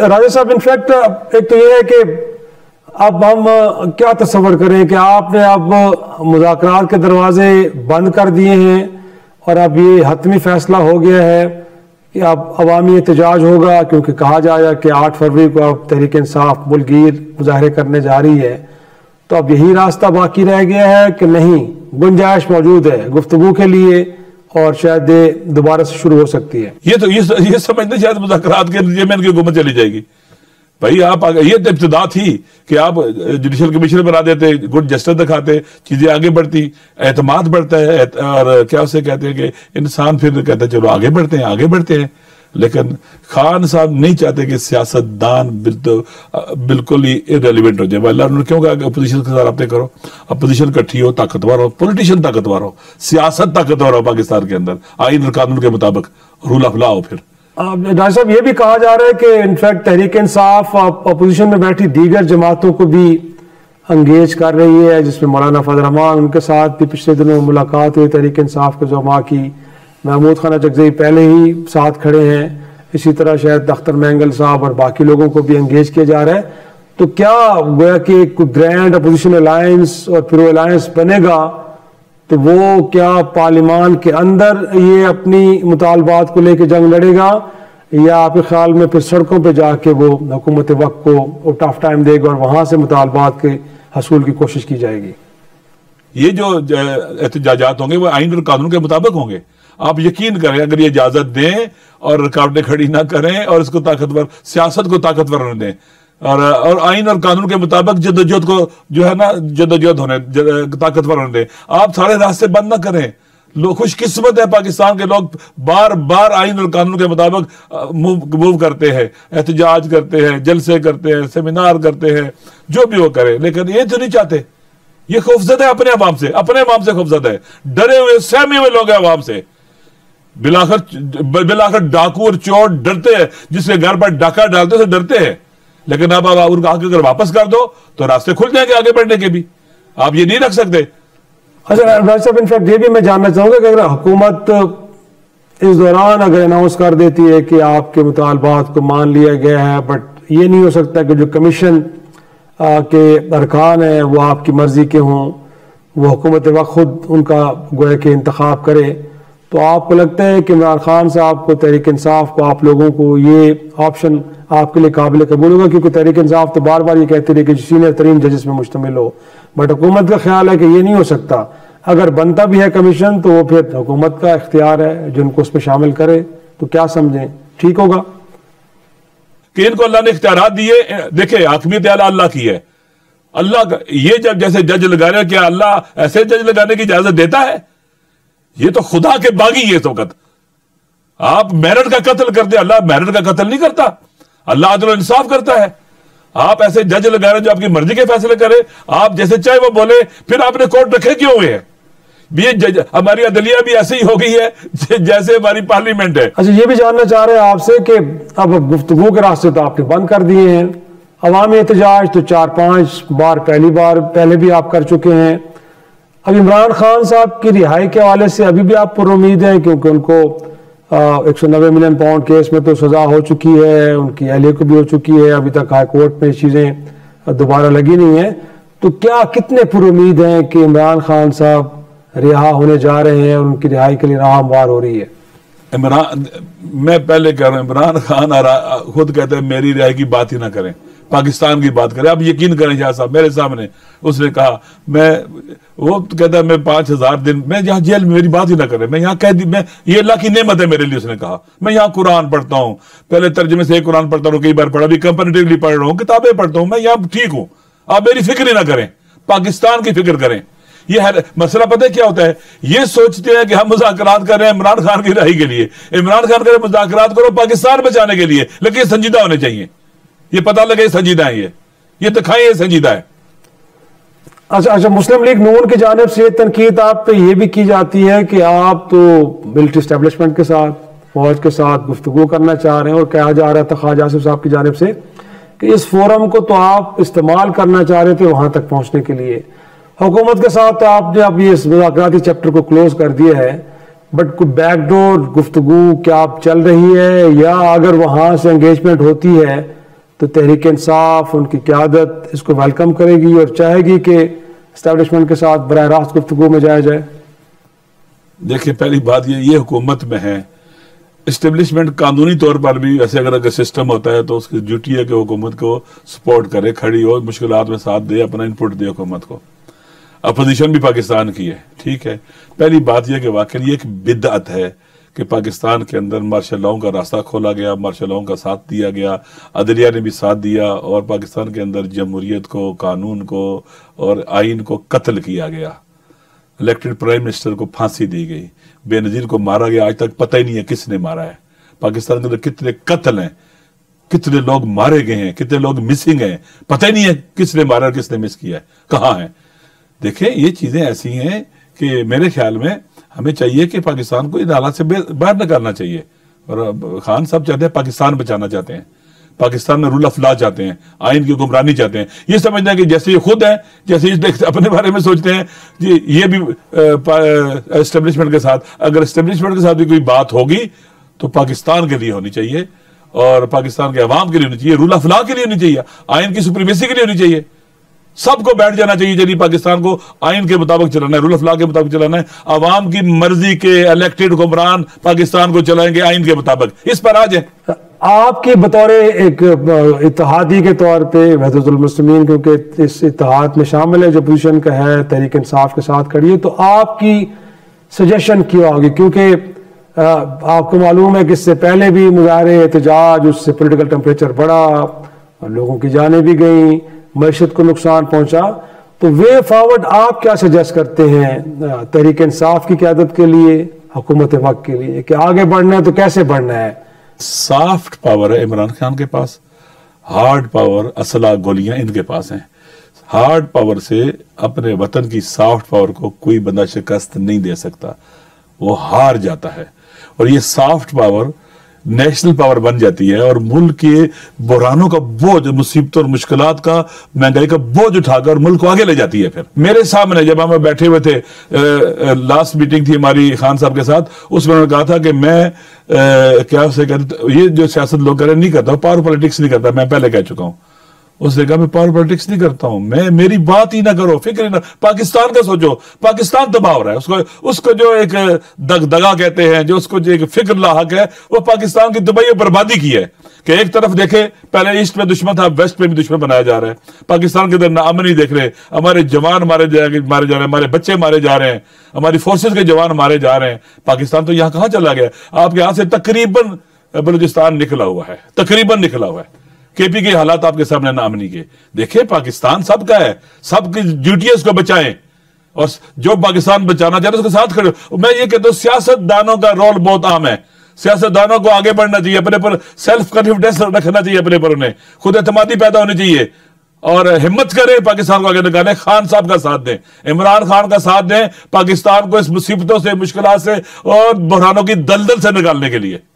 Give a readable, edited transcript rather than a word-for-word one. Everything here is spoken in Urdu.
راجہ صاحب انفیکٹ ایک تو یہ ہے کہ اب ہم کیا تصور کریں کہ آپ نے اب مذاکرات کے دروازے بند کر دیے ہیں اور اب یہ حتمی فیصلہ ہو گیا ہے کہ اب عوامی احتجاج ہوگا، کیونکہ کہا جائے کہ 8 فروری کو اب تحریک انصاف ملک گیر مظاہرے کرنے جا رہی ہے، تو اب یہی راستہ باقی رہ گیا ہے کہ نہیں گنجائش موجود ہے گفتگو کے لیے اور شاید دوبارہ سے شروع ہو سکتی ہے؟ یہ سمجھتے شاید مذاکرات کے نتیجے میں ان کی حکومت چلی جائے گی. بھائی آپ یہ تو ابتدا تھی کہ آپ جوڈیشل کمیشن بنا دیتے، گڈ جسٹس دکھاتے، چیزیں آگے بڑھتی، اعتماد بڑھتا ہے، اور کیا اسے کہتے ہیں کہ انسان پھر کہتا ہے چلو آگے بڑھتے ہیں. لیکن خان صاحب نہیں چاہتے کہ سیاستدان بالکل ہی irrelevant ہو جائے. اللہ انہوں نے کیوں کہا کہ اپوزیشن کے ساتھ رابطے کرو، اپوزیشن کٹھی ہو، طاقتور ہو، پولیٹیشین طاقتور ہو، سیاست طاقتور ہو پاکستان کے اندر، آئین اور قانون کے مطابق رول آف لا ہو. پھر ڈاکٹر صاحب یہ بھی کہا جا رہا ہے کہ انفیکٹ تحریک انصاف اپوزیشن میں بیٹھی دیگر جماعتوں کو بھی انگیج کر رہی ہے، جس میں مولانا فضل الرحمان، ان کے ساتھ بھی پچھلے دنوں ملاقات ہوئی تحریک انصاف کے زعماء کی، محمود خان اچکزئی پہلے ہی ساتھ کھڑے ہیں، اسی طرح شاید اختر مینگل صاحب اور باقی لوگوں کو بھی انگیج کیا جا رہا ہے. تو کیا گویا کہ کوئی گرینڈ اپوزیشن الائنس اور پرو الائنس بنے گا تو وہ کیا پارلیمان کے اندر یہ اپنی مطالبات کو لے کے جنگ لڑے گا، یا آپ کے خیال میں پھر سڑکوں پہ جا کے وہ حکومت وقت کو ٹف ٹائم دے گا اور وہاں سے مطالبات کے حصول کی کوشش کی جائے گی؟ یہ جو احتجاجات ہوں گے وہ آئین اور قانون کے مطابق ہوں گے. آپ یقین کریں اگر یہ اجازت دیں اور رکاوٹیں کھڑی نہ کریں اور اس کو سیاست کو طاقتور ہونے دیں اور آئین اور قانون کے مطابق جدوجہد کو جو ہے نا جدوجہد ہونے طاقتور ہونے دیں، آپ سارے راستے بند نہ کریں. لوگ خوش قسمت ہے پاکستان کے لوگ بار بار آئین اور قانون کے مطابق موو کرتے ہیں، احتجاج کرتے ہیں، جلسے کرتے ہیں، سیمینار کرتے ہیں، جو بھی وہ کرے، لیکن یہ تو نہیں چاہتے. یہ خوفزدہ ہے اپنے عوام سے خوفزدہ ہے، ڈرے ہوئے سہمے ہوئے لوگ ہیں عوام سے. بلاخر ڈاکو اور چور ڈرتے ہیں، جس کے گھر پر ڈاکہ ڈالتے سے ڈرتے ہیں، لیکن اب ان کو اگر واپس کر دو تو راستے کھل جائیں گے آگے بڑھنے کے بھی. آپ یہ نہیں رکھ سکتے. اچھا ڈاکٹر صاحب انفیکٹ یہ بھی میں جاننا چاہوں گا کہ اگر حکومت اس دوران اگر اناؤنس کر دیتی ہے کہ آپ کے مطالبات کو مان لیا گیا ہے، بٹ یہ نہیں ہو سکتا کہ جو کمیشن کے ارکان ہیں وہ آپ کی مرضی کے ہوں، وہ حکومت وقت خود ان کا گویا کہ انتخاب کرے، تو آپ کو لگتا ہے کہ عمران خان صاحب کو، تحریک انصاف کو، آپ لوگوں کو یہ آپشن آپ کے لیے قابل قبول ہوگا؟ کیونکہ تحریک انصاف تو بار بار یہ کہتے رہے کہ سینئر ترین ججز میں مشتمل ہو، بٹ حکومت کا خیال ہے کہ یہ نہیں ہو سکتا. اگر بنتا بھی ہے کمیشن تو وہ پھر حکومت کا اختیار ہے جن کو اس پہ شامل کرے، تو کیا سمجھیں ٹھیک ہوگا؟ کہ ان کو اللہ نے اختیارات دیے. دیکھیں حاکمیت اعلیٰ اللہ کی ہے، اللہ کا یہ جب جیسے جج لگا رہے ہیں، کیا اللہ ایسے جج لگانے کی اجازت دیتا ہے؟ یہ تو خدا کے باغی ہے اس وقت. آپ میرٹ کا قتل کرتے، اللہ میرٹ کا قتل نہیں کرتا، اللہ عدل و انصاف کرتا ہے. آپ ایسے جج لگا رہے ہیں جو آپ کی مرضی کے فیصلے کرے، آپ جیسے چاہے وہ بولے، پھر آپ نے کورٹ رکھے کیوں ہوئے ہیں؟ ہماری عدلیہ بھی ایسے ہی ہو گئی ہے جیسے ہماری پارلیمنٹ ہے. اچھا یہ بھی جاننا چاہ رہے ہیں آپ سے کہ اب گفتگو کے راستے تو آپ نے بند کر دیے ہیں، عوامی احتجاج تو 4-5 بار پہلے بھی آپ کر چکے ہیں. اب عمران خان صاحب کی رہائی کے حوالے سے ابھی بھی آپ پر امید ہے؟ کیونکہ ان کو 190 ملین پاؤنڈ کیس میں تو سزا ہو چکی ہے، ان کی اہلیہ کو بھی ہو چکی ہے، ابھی تک ہائی کورٹ میں چیزیں دوبارہ لگی نہیں ہیں. تو کیا کتنے پر امید ہیں کہ عمران خان صاحب رہا ہونے جا رہے ہیں اور ان کی رہائی کے لیے راہ ہموار ہو رہی ہے؟ میں پہلے کہہ رہا ہوں، عمران خان خود کہتے ہیں میری رہائی کی بات ہی نہ کریں، پاکستان کی بات کریں. اب یقین کریں شاہ صاحب میرے سامنے اس نے کہا، وہ کہتا ہے میں 5000 دن میں یہاں جیل میں، میری بات ہی نہ کریں، میں یہاں قید، میں یہ اللہ کی نعمت ہے میرے لیے. اس نے کہا میں یہاں قرآن پڑھتا ہوں، پہلے ترجمے سے ایک قرآن پڑھتا ہوں، کئی بار پڑھا، بھی کمپیریٹیولی پڑھ رہا ہوں، کتابیں پڑھتا ہوں، میں یہاں ٹھیک ہوں، آپ میری فکر ہی نہ کریں، پاکستان کی فکر کریں. یہ مسئلہ پتہ کیا ہوتا ہے؟ یہ سوچتے ہیں کہ ہم مذاکرات کر رہے ہیں عمران خان کی رہائی کے لیے. عمران خان کہہ رہے مذاکرات کرو پاکستان بچانے کے لیے، لیکن یہ سنجیدہ ہونے چاہیے، یہ پتہ لگے سنجیدہ ہے، یہ دکھائیں یہ سنجیدہ ہے. اچھا مسلم لیگ نون کی جانب سے تنقید آپ پہ یہ بھی کی جاتی ہے کہ آپ تو ملٹری اسٹیبلشمنٹ کے ساتھ، فوج کے ساتھ گفتگو کرنا چاہ رہے ہیں، اور کہا جا رہا تھا خواجہ آصف صاحب کی جانب سے کہ اس فورم کو تو آپ استعمال کرنا چاہ رہے تھے وہاں تک پہنچنے کے لیے. حکومت کے ساتھ تو آپ نے اب یہ مذاکراتی چیپٹر کو کلوز کر دیا ہے، بٹ کوئی بیک ڈور گفتگو کیا آپ چل رہی ہے، یا اگر وہاں سے انگیجمنٹ ہوتی ہے تو تحریک انصاف ان کی قیادت اس کو ویلکم کرے گی اور چاہے گی کہ اسٹیبلشمنٹ کے ساتھ براہ راست گفتگو میں جایا جائے؟ دیکھیں پہلی بات یہ حکومت میں ہے، اسٹیبلشمنٹ قانونی طور پر بھی ایسے اگر سسٹم ہوتا ہے تو اس کی ڈیوٹی ہے کہ حکومت کو سپورٹ کرے، کھڑی ہو، مشکلات میں ساتھ دے، اپنا انپٹ دے حکومت کو۔ اپوزیشن بھی پاکستان کی ہے، ٹھیک ہے۔ پہلی بات یہ کہ واقعی یہ ایک بدعت ہے کہ پاکستان کے اندر مارشل لاؤ کا راستہ کھولا گیا، مارشل لاؤ کا ساتھ دیا گیا، عدلیہ نے بھی ساتھ دیا، اور پاکستان کے اندر جمہوریت کو، قانون کو اور آئین کو قتل کیا گیا۔ الیکٹڈ پرائم منسٹر کو پھانسی دی گئی، بے نظیر کو مارا گیا، آج تک پتہ ہی نہیں ہے کس نے مارا ہے۔ پاکستان کے اندر کتنے قتل ہیں، کتنے لوگ مارے گئے ہیں، کتنے لوگ مسنگ ہیں، پتہ ہی نہیں ہے کس نے مارا اور کس نے مس کیا ہے، کہاں ہیں۔ دیکھیں یہ چیزیں ایسی ہیں کہ میرے خیال میں ہمیں چاہیے کہ پاکستان کو ان حالات سے باہر نکالنا چاہیے، اور خان صاحب چاہتے ہیں پاکستان بچانا چاہتے ہیں، پاکستان میں رول آف لا چاہتے ہیں، آئین کی حکمرانی چاہتے ہیں۔ یہ سمجھنا کہ جیسے یہ خود ہیں، جیسے یہ اپنے بارے میں سوچتے ہیں، یہ بھی اسٹیبلشمنٹ کے ساتھ، اگر اسٹیبلشمنٹ کے ساتھ بھی کوئی بات ہوگی تو پاکستان کے لیے ہونی چاہیے، اور پاکستان کے عوام کے لیے ہونی چاہیے، رول آف لا کے لیے ہونی چاہیے، آئین کی سپریمیسی کے لیے ہونی چاہیے۔ سب کو بیٹھ جانا چاہیے، چلیے پاکستان کو آئین کے مطابق چلانا ہے، رول آف لا کے مطابق چلانا ہے، عوام کی مرضی کے الیکٹڈ حکمران پاکستان کو چلائیں گے آئین کے مطابق، اس پر آ جائیں۔ آپ کی بطور ایک اتحادی کے طور پہ وحدت المسلمین، کیونکہ اس اتحاد میں شامل ہے جو پوزیشن کا ہے، تحریک انصاف کے ساتھ کھڑی ہے، تو آپ کی سجیشن کیا ہوگی؟ کیونکہ آپ کو معلوم ہے کہ اس سے پہلے بھی مظاہرے، احتجاج، اس سے پولیٹیکل ٹیمپریچر بڑھا اور لوگوں کی جانیں بھی گئیں، معیشت کو نقصان پہنچا، تو وے فارورڈ آپ کیا سجیسٹ کرتے ہیں تحریک انصاف کی قیادت کے لیے، حکومت وقت کے لیے، کہ آگے بڑھنا ہے تو کیسے بڑھنا ہے؟ سافٹ پاور ہے عمران خان کے پاس، ہارڈ پاور اسلحہ گولیاں ان کے پاس ہیں۔ ہارڈ پاور سے اپنے وطن کی سافٹ پاور کو کوئی بندہ شکست نہیں دے سکتا، وہ ہار جاتا ہے، اور یہ سافٹ پاور نیشنل پاور بن جاتی ہے اور ملک کے بحرانوں کا بوجھ، مصیبتوں اور مشکلات کا، مہنگائی کا بوجھ اٹھا کر ملک کو آگے لے جاتی ہے۔ پھر میرے سامنے جب ہم بیٹھے ہوئے تھے، لاسٹ میٹنگ تھی ہماری خان صاحب کے ساتھ، اس میں انہوں نے کہا تھا کہ میں کیا اسے کہتے، یہ جو سیاست لوگ کر رہے ہیں نہیں کرتا، پاور پالیٹکس نہیں کرتا، میں پہلے کہہ چکا ہوں۔ اس نے کہا میں پاور پالیٹکس نہیں کرتا ہوں، میں میری بات ہی نہ کرو، فکر ہی نہ، پاکستان کا سوچو، پاکستان تباہ ہو رہا ہے، اس کو جو ایک دغدغہ کہتے ہیں، جو اس کو جو ایک فکر لاحق ہے، وہ پاکستان کی تباہی اور بربادی کی ہے۔ کہ ایک طرف دیکھیں پہلے ایسٹ میں دشمن تھا، ویسٹ میں بھی دشمن بنایا جا رہا ہے، پاکستان کے اندر نہ امن ہی دیکھ رہے، ہمارے جوان مارے جا رہے ہیں، ہمارے بچے مارے جا رہے ہیں، ہماری فورسز کے جوان مارے جا رہے ہیں۔ پاکستان تو یہاں کہاں چلا گیا؟ آپ کے یہاں سے تقریباً بلوچستان نکلا ہوا ہے، تقریباً نکلا ہوا ہے۔ کے پی کے حالات آپ کے سامنے نامنی کے دیکھیں، پاکستان سب کا ہے، سب کی ڈیوٹی ہے اس کو بچائیں، اور جو پاکستان بچانا چاہتے ہیں اس کے ساتھ کھڑے۔ میں یہ کہتا ہوں سیاست دانوں کا رول بہت اہم ہے، سیاست دانوں کو آگے بڑھنا چاہیے، اپنے پر سیلف کانفیڈنس رکھنا چاہیے، اپنے پر انہیں خود اعتمادی پیدا ہونی چاہیے، اور ہمت کریں پاکستان کو آگے نکالیں۔ خان صاحب کا ساتھ دیں، عمران خان کا ساتھ دیں، پاکستان کو اس مصیبتوں سے، مشکلات سے اور بحرانوں کی دلدل سے نکالنے کے لیے۔